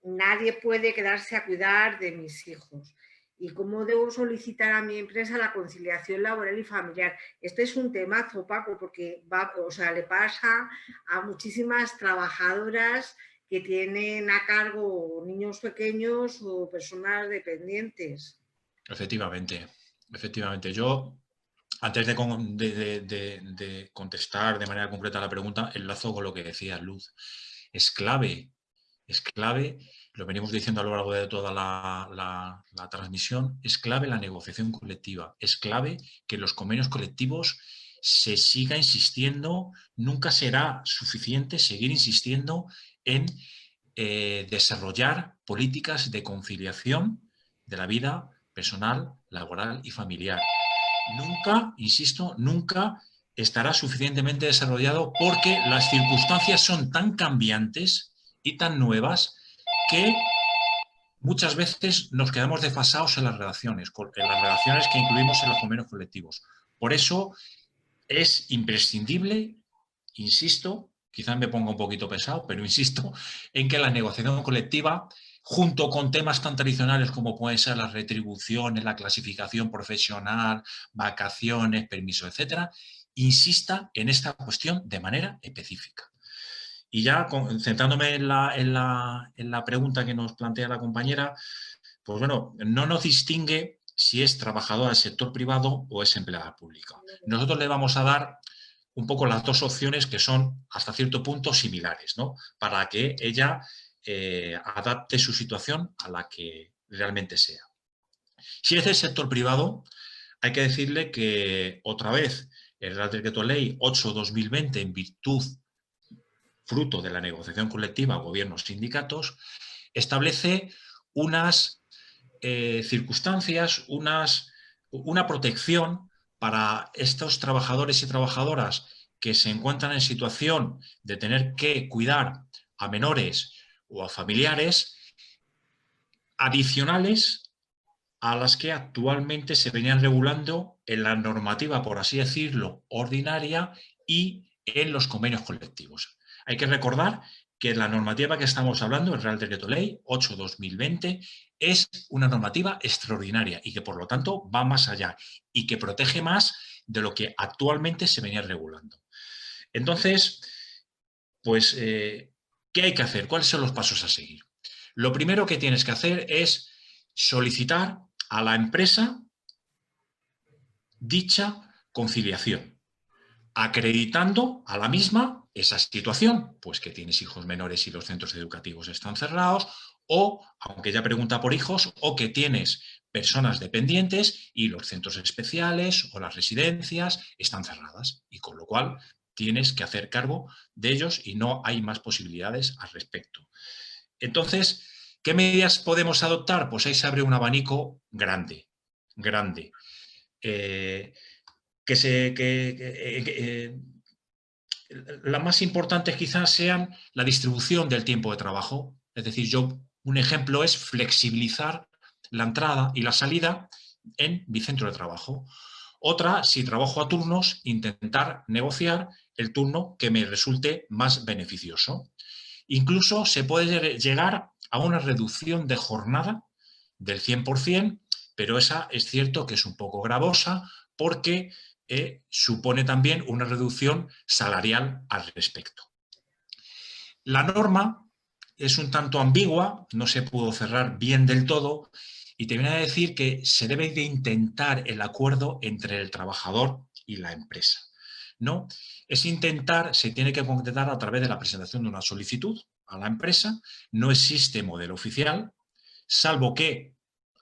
nadie puede quedarse a cuidar de mis hijos. ¿Y cómo debo solicitar a mi empresa la conciliación laboral y familiar? Este es un temazo, Paco, porque le pasa a muchísimas trabajadoras que tienen a cargo niños pequeños o personas dependientes. Efectivamente. Yo, antes de contestar de manera concreta a la pregunta, enlazo con lo que decía Luz. Es clave, lo venimos diciendo a lo largo de toda la transmisión, es clave la negociación colectiva, es clave que los convenios colectivos se siga insistiendo, nunca será suficiente seguir insistiendo en desarrollar políticas de conciliación de la vida personal, laboral y familiar. Nunca, insisto, nunca estará suficientemente desarrollado porque las circunstancias son tan cambiantes y tan nuevas que muchas veces nos quedamos desfasados en las relaciones que incluimos en los convenios colectivos. Por eso es imprescindible, insisto, quizás me ponga un poquito pesado, pero insisto en que la negociación colectiva, junto con temas tan tradicionales como pueden ser las retribuciones, la clasificación profesional, vacaciones, permisos, etcétera, insista en esta cuestión de manera específica. Y ya centrándome en la pregunta que nos plantea la compañera, pues bueno, no nos distingue si es trabajadora del sector privado o es empleada pública. Nosotros le vamos a dar un poco las dos opciones que son hasta cierto punto similares, ¿no? Para que ella adapte su situación a la que realmente sea. Si es del sector privado, hay que decirle que otra vez el Real Decreto Ley 8/2020, en virtud fruto de la negociación colectiva gobiernos-sindicatos, establece unas circunstancias, una protección para estos trabajadores y trabajadoras que se encuentran en situación de tener que cuidar a menores o a familiares adicionales a las que actualmente se venían regulando en la normativa, por así decirlo, ordinaria y en los convenios colectivos. Hay que recordar que la normativa que estamos hablando, el Real Decreto Ley 8/2020, es una normativa extraordinaria y que por lo tanto va más allá y que protege más de lo que actualmente se venía regulando. Entonces, pues, ¿qué hay que hacer? ¿Cuáles son los pasos a seguir? Lo primero que tienes que hacer es solicitar a la empresa dicha conciliación, acreditando a la misma esa situación, pues que tienes hijos menores y los centros educativos están cerrados, o, aunque ella pregunta por hijos, o que tienes personas dependientes y los centros especiales o las residencias están cerradas, y con lo cual tienes que hacer cargo de ellos y no hay más posibilidades al respecto. Entonces, ¿qué medidas podemos adoptar? Pues ahí se abre un abanico grande, grande. Las más importantes quizás sean la distribución del tiempo de trabajo. Es decir, un ejemplo es flexibilizar la entrada y la salida en mi centro de trabajo. Otra, si trabajo a turnos, intentar negociar el turno que me resulte más beneficioso. Incluso se puede llegar a una reducción de jornada del 100%, pero esa es cierto que es un poco gravosa porque supone también una reducción salarial al respecto. La norma es un tanto ambigua, no se pudo cerrar bien del todo y te viene a decir que se debe de intentar el acuerdo entre el trabajador y la empresa, ¿no? Es intentar, se tiene que concretar a través de la presentación de una solicitud a la empresa, no existe modelo oficial, salvo que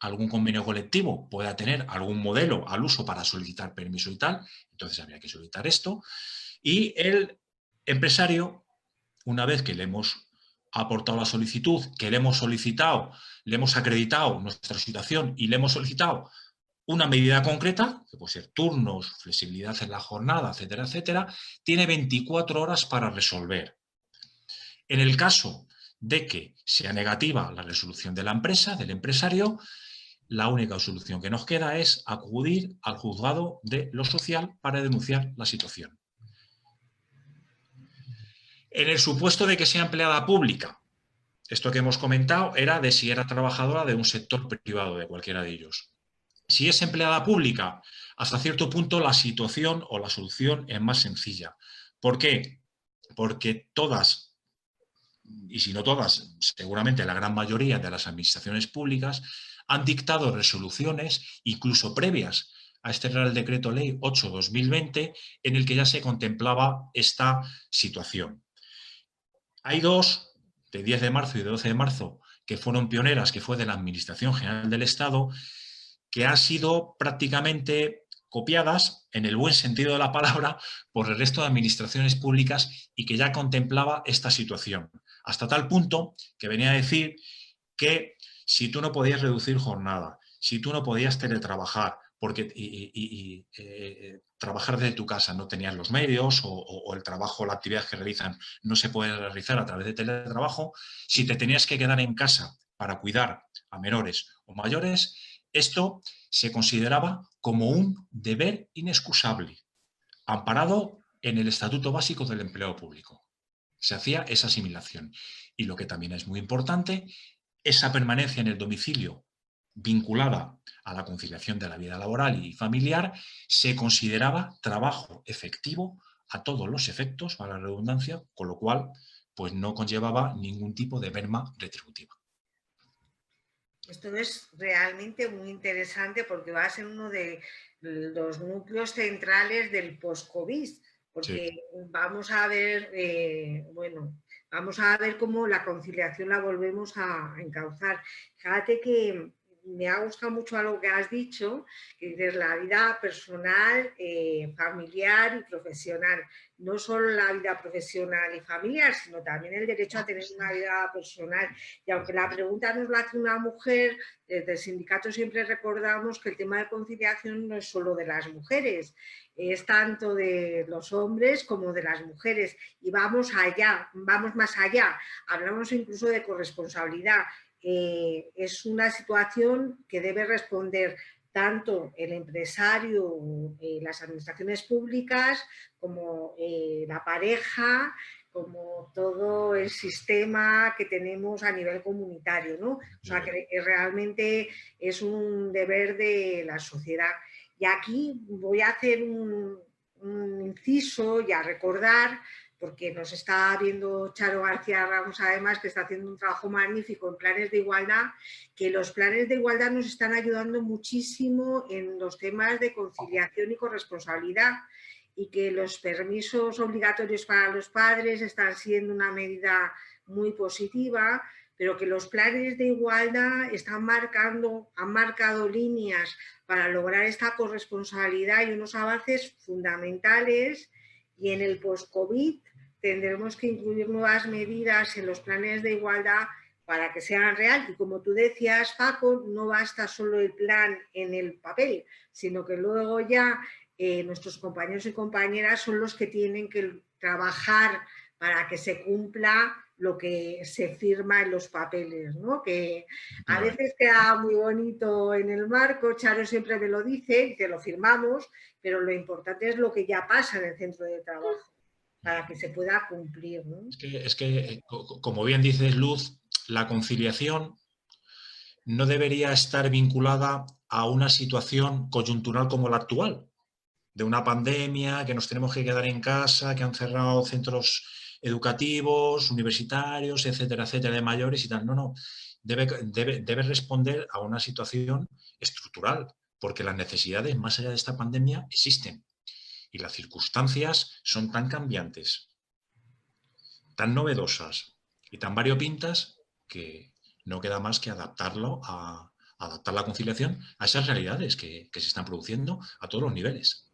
algún convenio colectivo pueda tener algún modelo al uso para solicitar permiso y tal, entonces habría que solicitar esto, y el empresario, una vez que le hemos aportado la solicitud, que le hemos solicitado, le hemos acreditado nuestra situación y le hemos solicitado una medida concreta, que puede ser turnos, flexibilidad en la jornada, etcétera, etcétera, tiene 24 horas para resolver. En el caso de que sea negativa la resolución de la empresa, del empresario, la única solución que nos queda es acudir al juzgado de lo social para denunciar la situación. En el supuesto de que sea empleada pública, esto que hemos comentado era de si era trabajadora de un sector privado, de cualquiera de ellos. Si es empleada pública, hasta cierto punto la situación o la solución es más sencilla. ¿Por qué? Porque todas, y si no todas, seguramente la gran mayoría de las administraciones públicas han dictado resoluciones, incluso previas a este Real Decreto Ley 8/2020, en el que ya se contemplaba esta situación. Hay dos, de 10 de marzo y de 12 de marzo, que fueron pioneras, que fue de la Administración General del Estado, que ha sido prácticamente copiadas, en el buen sentido de la palabra, por el resto de administraciones públicas y que ya contemplaba esta situación. Hasta tal punto que venía a decir que si tú no podías reducir jornada, si tú no podías teletrabajar, porque trabajar desde tu casa no tenías los medios o el trabajo, la actividad que realizan no se puede realizar a través de teletrabajo, si te tenías que quedar en casa para cuidar a menores o mayores, esto se consideraba como un deber inexcusable, amparado en el Estatuto Básico del Empleo Público. Se hacía esa asimilación. Y lo que también es muy importante, esa permanencia en el domicilio vinculada a la conciliación de la vida laboral y familiar se consideraba trabajo efectivo a todos los efectos, a la redundancia, con lo cual pues no conllevaba ningún tipo de merma retributiva. Esto es realmente muy interesante porque va a ser uno de los núcleos centrales del post-COVID, porque sí, vamos a ver, vamos a ver cómo la conciliación la volvemos a encauzar. Fíjate que me ha gustado mucho algo que has dicho, que es la vida personal, familiar y profesional. No solo la vida profesional y familiar, sino también el derecho a tener una vida personal. Y aunque la pregunta nos la hace una mujer, desde el sindicato siempre recordamos que el tema de conciliación no es solo de las mujeres, es tanto de los hombres como de las mujeres. Y vamos allá, vamos más allá. Hablamos incluso de corresponsabilidad. Es una situación que debe responder tanto el empresario, las administraciones públicas, como la pareja, como todo el sistema que tenemos a nivel comunitario, ¿no? O sea, que realmente es un deber de la sociedad. Y aquí voy a hacer un inciso y a recordar, porque nos está viendo Charo García Ramos, además, que está haciendo un trabajo magnífico en planes de igualdad, que los planes de igualdad nos están ayudando muchísimo en los temas de conciliación y corresponsabilidad, y que los permisos obligatorios para los padres están siendo una medida muy positiva, pero que los planes de igualdad han marcado líneas para lograr esta corresponsabilidad y unos avances fundamentales, y en el post-COVID tendremos que incluir nuevas medidas en los planes de igualdad para que sean real. Y como tú decías, Paco, no basta solo el plan en el papel, sino que luego ya nuestros compañeros y compañeras son los que tienen que trabajar para que se cumpla lo que se firma en los papeles, ¿no? Que a veces queda muy bonito en el marco, Charo siempre me lo dice, que lo firmamos, pero lo importante es lo que ya pasa en el centro de trabajo, para que se pueda cumplir, ¿no? Es que, como bien dices, Luz, la conciliación no debería estar vinculada a una situación coyuntural como la actual, de una pandemia, que nos tenemos que quedar en casa, que han cerrado centros educativos, universitarios, etcétera, etcétera, de mayores y tal. No, no. Debe responder a una situación estructural, porque las necesidades más allá de esta pandemia existen y las circunstancias son tan cambiantes, tan novedosas y tan variopintas que no queda más que adaptar la conciliación a esas realidades que se están produciendo a todos los niveles.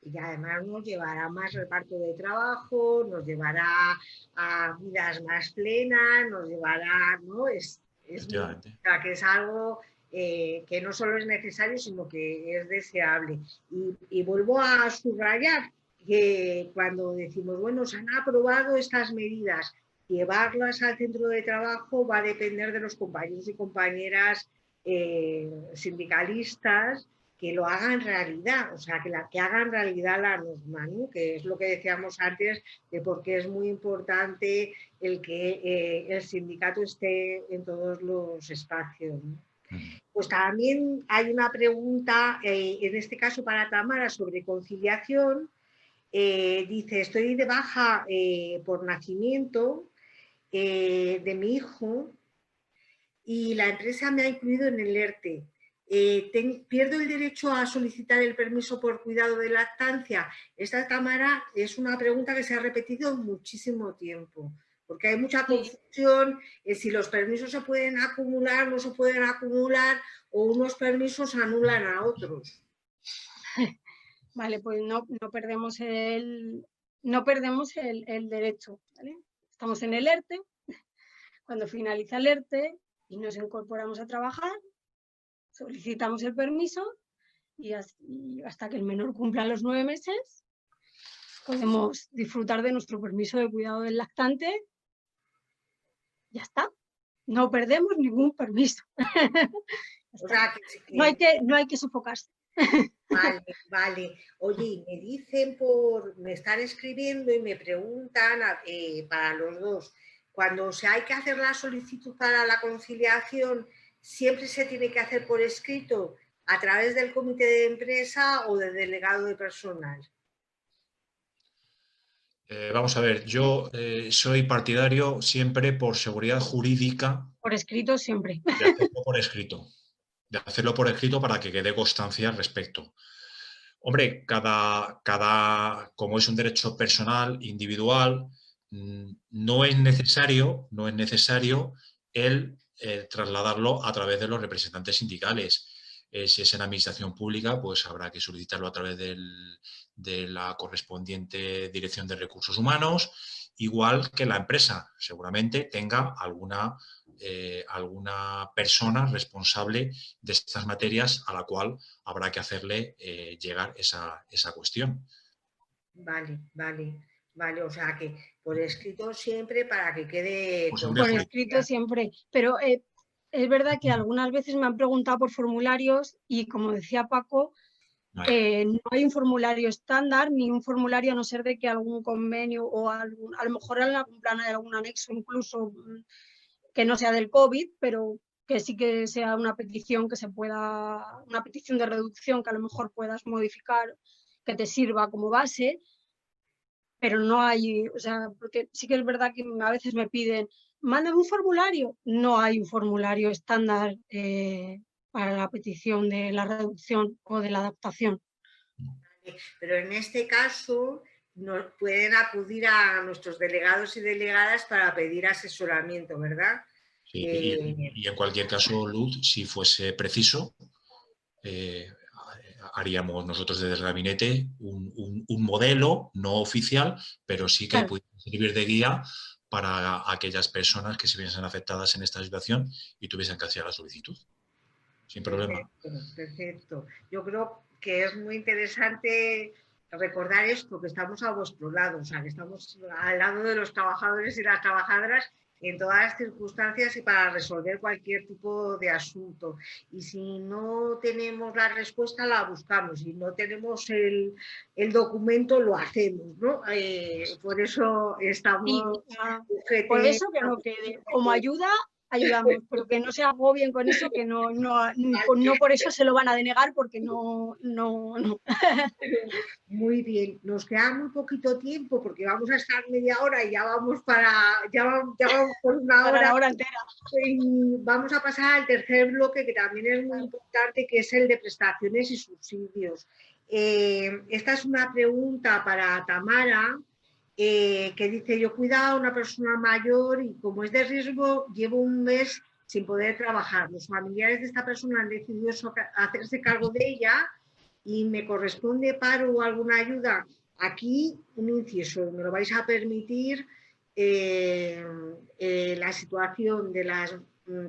Y además nos llevará a más reparto de trabajo, nos llevará a vidas más plenas, nos llevará, ¿no? Que es algo que no solo es necesario, sino que es deseable. Y vuelvo a subrayar que cuando decimos, bueno, se han aprobado estas medidas, llevarlas al centro de trabajo va a depender de los compañeros y compañeras sindicalistas, que lo hagan realidad, o sea, que hagan realidad la norma, ¿no? Que es lo que decíamos antes de por qué es muy importante el que el sindicato esté en todos los espacios, ¿no? Pues también hay una pregunta, en este caso para Tamara, sobre conciliación. Dice, estoy de baja por nacimiento de mi hijo y la empresa me ha incluido en el ERTE. ¿Pierdo el derecho a solicitar el permiso por cuidado de lactancia? Esta, Tamara, es una pregunta que se ha repetido muchísimo tiempo, porque hay mucha confusión en si los permisos se pueden acumular, no se pueden acumular, o unos permisos anulan a otros. Vale, pues no perdemos el derecho, ¿vale? Estamos en el ERTE, cuando finaliza el ERTE y nos incorporamos a trabajar, solicitamos el permiso y hasta que el menor cumpla los 9 meses podemos disfrutar de nuestro permiso de cuidado del lactante. Ya está, no perdemos ningún permiso. O sea, No hay que sofocarse. Vale, vale. Oye, y me dicen me están escribiendo y me preguntan para los dos, cuando hay que hacer la solicitud para la conciliación, ¿siempre se tiene que hacer por escrito a través del comité de empresa o del delegado de personal? Vamos a ver, yo soy partidario siempre por seguridad jurídica. Por escrito siempre. De hacerlo por escrito. De hacerlo por escrito para que quede constancia al respecto. Hombre, como es un derecho personal, individual, no es necesario el trasladarlo a través de los representantes sindicales. Si es en administración pública, pues habrá que solicitarlo a través de la correspondiente Dirección de Recursos Humanos, igual que la empresa seguramente tenga alguna persona responsable de estas materias a la cual habrá que hacerle llegar esa cuestión. Vale, vale, vale. O sea que por escrito siempre para que quede... Por escrito siempre. Pero es verdad que algunas veces me han preguntado por formularios y, como decía Paco, no hay un formulario estándar ni un formulario, a no ser de que algún convenio o a lo mejor en algún plan hay algún anexo incluso que no sea del COVID, pero que sí que sea una petición una petición de reducción que a lo mejor puedas modificar, que te sirva como base, pero no hay, o sea, porque sí que es verdad que a veces me piden, mándame un formulario. No hay un formulario estándar para la petición de la reducción o de la adaptación. Pero en este caso pueden acudir a nuestros delegados y delegadas para pedir asesoramiento, ¿verdad? Sí, y en cualquier caso, Luz, si fuese preciso, haríamos nosotros desde el gabinete un modelo no oficial, pero sí que pudiera servir de guía para aquellas personas que se viesen afectadas en esta situación y tuviesen que hacer la solicitud. Sin problema. Perfecto. Yo creo que es muy interesante recordar esto, que estamos a vuestro lado, o sea, que estamos al lado de los trabajadores y las trabajadoras en todas las circunstancias y para resolver cualquier tipo de asunto. Y si no tenemos la respuesta, la buscamos. Si no tenemos el documento, lo hacemos, ¿no? Por eso estamos... Sí, por eso que no quede. Como ayuda, ayudamos, pero que no se agobien con eso, que no por eso se lo van a denegar, porque no. Muy bien, nos queda muy poquito tiempo porque vamos a estar media hora y ya vamos por una hora. Para la hora entera. Y vamos a pasar al tercer bloque, que también es muy importante, que es el de prestaciones y subsidios. Esta es una pregunta para Tamara, que dice: yo cuidaba a una persona mayor y como es de riesgo, llevo un mes sin poder trabajar. Los familiares de esta persona han decidido hacerse cargo de ella y me corresponde paro o alguna ayuda. Aquí un inciso, me lo vais a permitir, la situación de las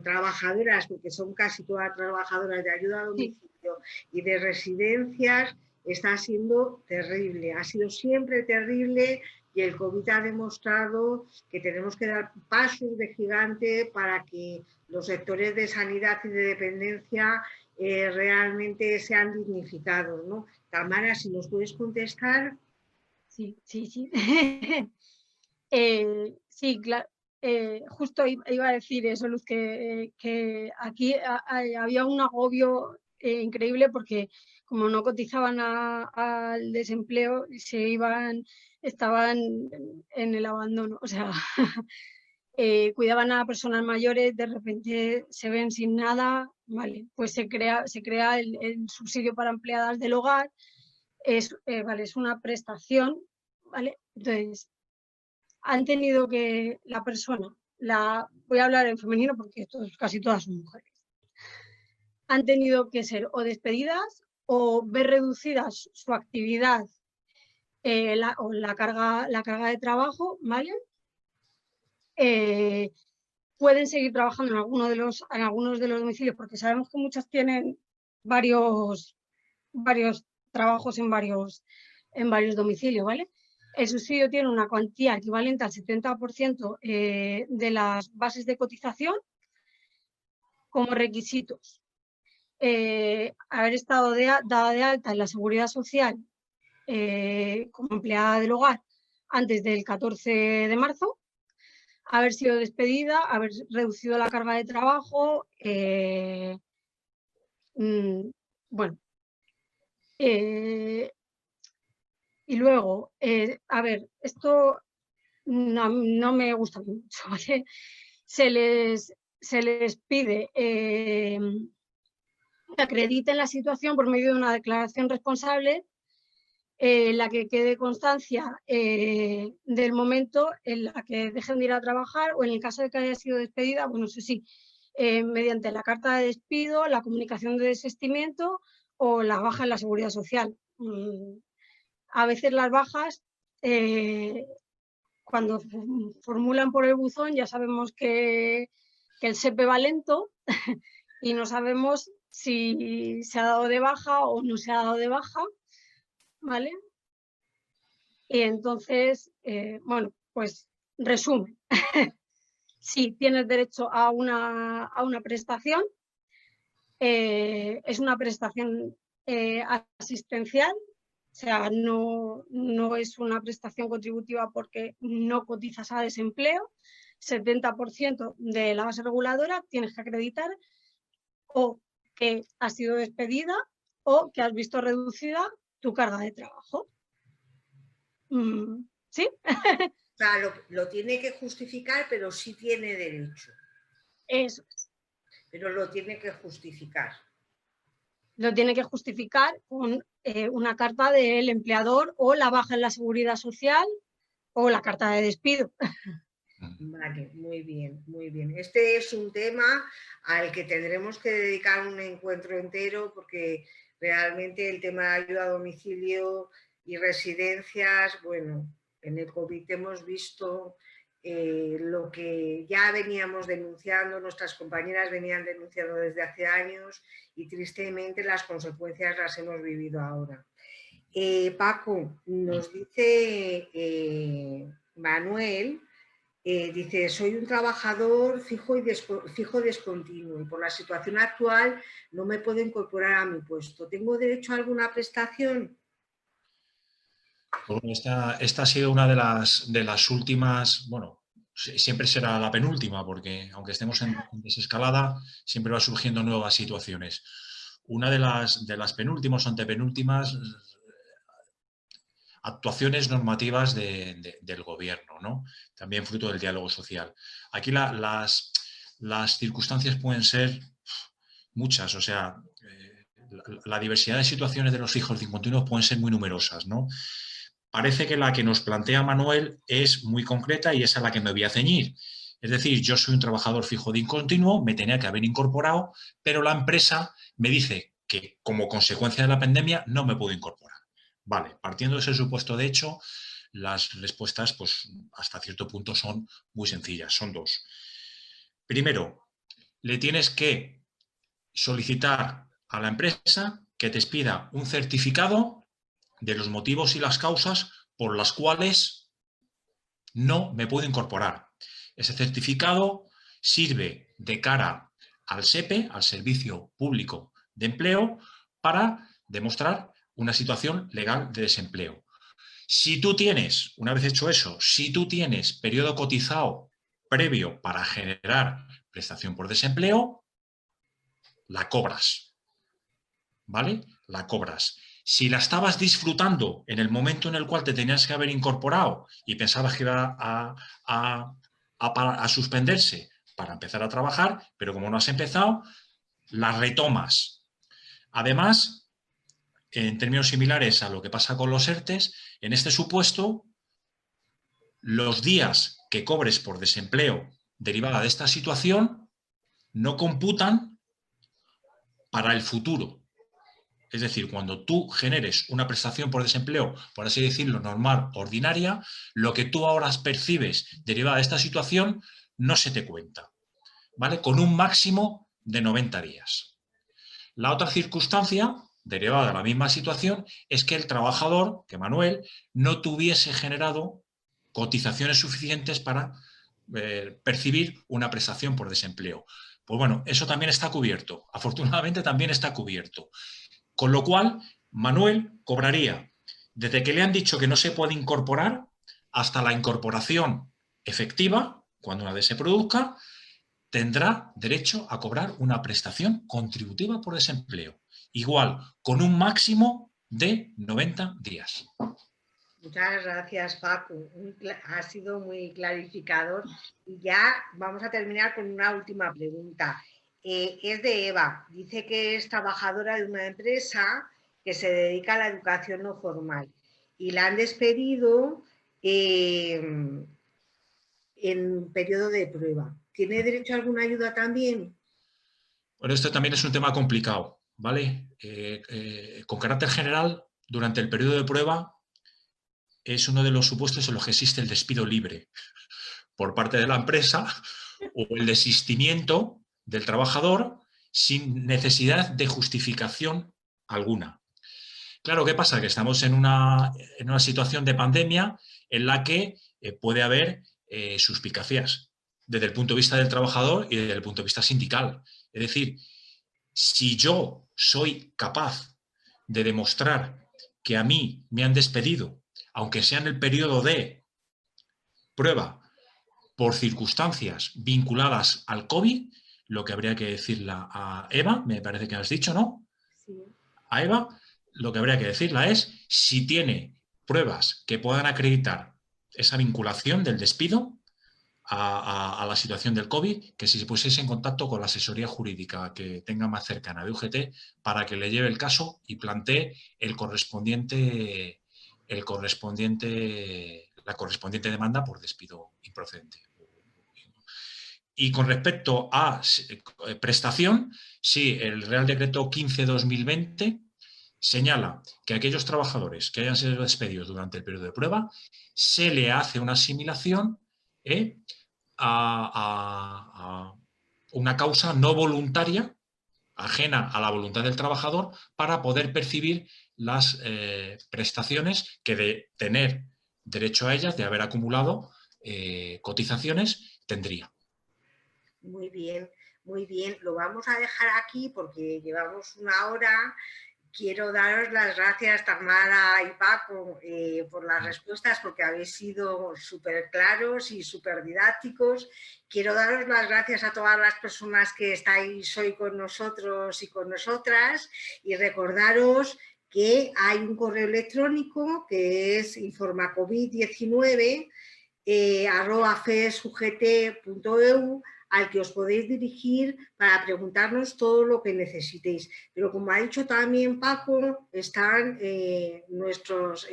trabajadoras, porque son casi todas trabajadoras de ayuda a domicilio y de residencias, está siendo terrible, ha sido siempre terrible, y el COVID ha demostrado que tenemos que dar pasos de gigante para que los sectores de sanidad y de dependencia realmente sean dignificados, ¿no? Tamara, si nos puedes contestar. Sí. Sí, claro. Justo iba a decir eso, Luz, que aquí había un agobio increíble porque como no cotizaban al desempleo, estaban en el abandono, o sea, cuidaban a personas mayores, de repente se ven sin nada, vale, pues se crea el subsidio para empleadas del hogar, es una prestación, ¿vale? Entonces, han tenido que la persona, voy a hablar en femenino porque casi todas son mujeres, han tenido que ser o despedidas o ver reducida su actividad o la carga de trabajo, ¿vale? Pueden seguir trabajando en algunos de los domicilios, porque sabemos que muchos tienen varios trabajos en varios domicilios, ¿vale? El subsidio tiene una cuantía equivalente al 70% de las bases de cotización como requisitos. Haber estado dada de alta en la Seguridad Social como empleada del hogar antes del 14 de marzo, haber sido despedida, haber reducido la carga de trabajo, bueno. Y luego, a ver, esto no me gusta mucho, ¿vale? Se les pide que acrediten la situación por medio de una declaración responsable en la que quede constancia del momento en la que dejen de ir a trabajar, o en el caso de que haya sido despedida, bueno, eso sí, mediante la carta de despido, la comunicación de desistimiento o la baja en la Seguridad Social. A veces las bajas, cuando formulan por el buzón, ya sabemos que el SEPE va lento y no sabemos si se ha dado de baja o no se ha dado de baja, ¿vale? Y entonces, bueno, pues resumen. Sí, tienes derecho a una prestación. Es una prestación asistencial, o sea, no es una prestación contributiva porque no cotizas a desempleo. 70% de la base reguladora tienes que acreditar o que has sido despedida o que has visto reducida tu carga de trabajo. ¿Sí? O sea, lo tiene que justificar, pero sí tiene derecho. Eso es. Pero lo tiene que justificar. Lo tiene que justificar con una carta del empleador o la baja en la Seguridad Social o la carta de despido. Vale, muy bien, muy bien. Este es un tema al que tendremos que dedicar un encuentro entero, porque realmente el tema de ayuda a domicilio y residencias, bueno, en el COVID hemos visto lo que ya veníamos denunciando, nuestras compañeras venían denunciando desde hace años, y tristemente las consecuencias las hemos vivido ahora. Paco, nos dice Manuel, dice: soy un trabajador fijo discontinuo y por la situación actual no me puedo incorporar a mi puesto. ¿Tengo derecho a alguna prestación? Bueno, esta ha sido una de las últimas, bueno, siempre será la penúltima, porque aunque estemos en desescalada, siempre va surgiendo nuevas situaciones. Una de las penúltimas o antepenúltimas actuaciones normativas del gobierno, ¿no? También fruto del diálogo social. Aquí las circunstancias pueden ser muchas, o sea, la diversidad de situaciones de los fijos discontinuos pueden ser muy numerosas, ¿no? Parece que la que nos plantea Manuel es muy concreta y es a la que me voy a ceñir. Es decir, yo soy un trabajador fijo discontinuo, me tenía que haber incorporado, pero la empresa me dice que como consecuencia de la pandemia no me puedo incorporar. Vale, partiendo de ese supuesto de hecho, las respuestas, pues, hasta cierto punto son muy sencillas, son dos. Primero, le tienes que solicitar a la empresa que te expida un certificado de los motivos y las causas por las cuales no me puedo incorporar. Ese certificado sirve de cara al SEPE, al Servicio Público de Empleo, para demostrar una situación legal de desempleo. Si tú tienes, una vez hecho eso, si tú tienes periodo cotizado previo para generar prestación por desempleo, la cobras. ¿Vale? La cobras. Si la estabas disfrutando en el momento en el cual te tenías que haber incorporado y pensabas que iba a suspenderse para empezar a trabajar, pero como no has empezado, la retomas. Además, en términos similares a lo que pasa con los ERTES, en este supuesto, los días que cobres por desempleo derivada de esta situación no computan para el futuro. Es decir, cuando tú generes una prestación por desempleo, por así decirlo, normal, ordinaria, lo que tú ahora percibes derivada de esta situación no se te cuenta, ¿vale? Con un máximo de 90 días. La otra circunstancia, derivada de la misma situación, es que el trabajador, que Manuel, no tuviese generado cotizaciones suficientes para percibir una prestación por desempleo. Pues bueno, eso también está cubierto. Afortunadamente también está cubierto. Con lo cual, Manuel cobraría desde que le han dicho que no se puede incorporar hasta la incorporación efectiva, cuando una vez se produzca, tendrá derecho a cobrar una prestación contributiva por desempleo, igual, con un máximo de 90 días. Muchas gracias, Paco. Ha sido muy clarificador. Y ya vamos a terminar con una última pregunta. Es de Eva. Dice que es trabajadora de una empresa que se dedica a la educación no formal y la han despedido en periodo de prueba. ¿Tiene derecho a alguna ayuda también? Bueno, esto también es un tema complicado, ¿vale? Con carácter general, durante el periodo de prueba es uno de los supuestos en los que existe el despido libre por parte de la empresa o el desistimiento del trabajador sin necesidad de justificación alguna. Claro, ¿qué pasa? Que estamos en una situación de pandemia en la que puede haber suspicacias desde el punto de vista del trabajador y desde el punto de vista sindical. Es decir, si yo soy capaz de demostrar que a mí me han despedido, aunque sea en el periodo de prueba, por circunstancias vinculadas al COVID, lo que habría que decirle a Eva, me parece que has dicho, ¿no? Sí. A Eva, lo que habría que decirle es si tiene pruebas que puedan acreditar esa vinculación del despido a la situación del COVID, que si se pusiese en contacto con la asesoría jurídica que tenga más cercana de UGT para que le lleve el caso y plantee la correspondiente demanda por despido improcedente. Y con respecto a prestación, sí, el Real Decreto 15/2020 señala que a aquellos trabajadores que hayan sido despedidos durante el periodo de prueba se le hace una asimilación a una causa no voluntaria, ajena a la voluntad del trabajador, para poder percibir las prestaciones que de tener derecho a ellas, de haber acumulado cotizaciones, tendría. Muy bien, muy bien. Lo vamos a dejar aquí porque llevamos una hora. Quiero daros las gracias, Tamara y Paco, por las respuestas, porque habéis sido súper claros y súper didácticos. Quiero daros las gracias a todas las personas que estáis hoy con nosotros y con nosotras y recordaros que hay un correo electrónico que es informacovid19 @fesugt.eu al que os podéis dirigir para preguntarnos todo lo que necesitéis. Pero como ha dicho también Paco, están nuestros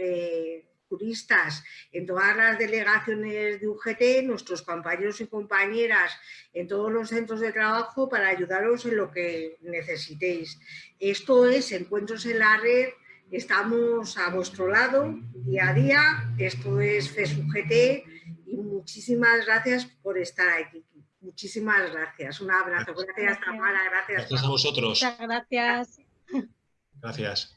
juristas en todas las delegaciones de UGT, nuestros compañeros y compañeras en todos los centros de trabajo para ayudaros en lo que necesitéis. Esto es Encuentros en la Red. Estamos a vuestro lado día a día. Esto es FESUGT y muchísimas gracias por estar aquí. Muchísimas gracias. Un abrazo. Gracias, Tamara. Gracias. Gracias a vosotros. Muchas gracias. Gracias.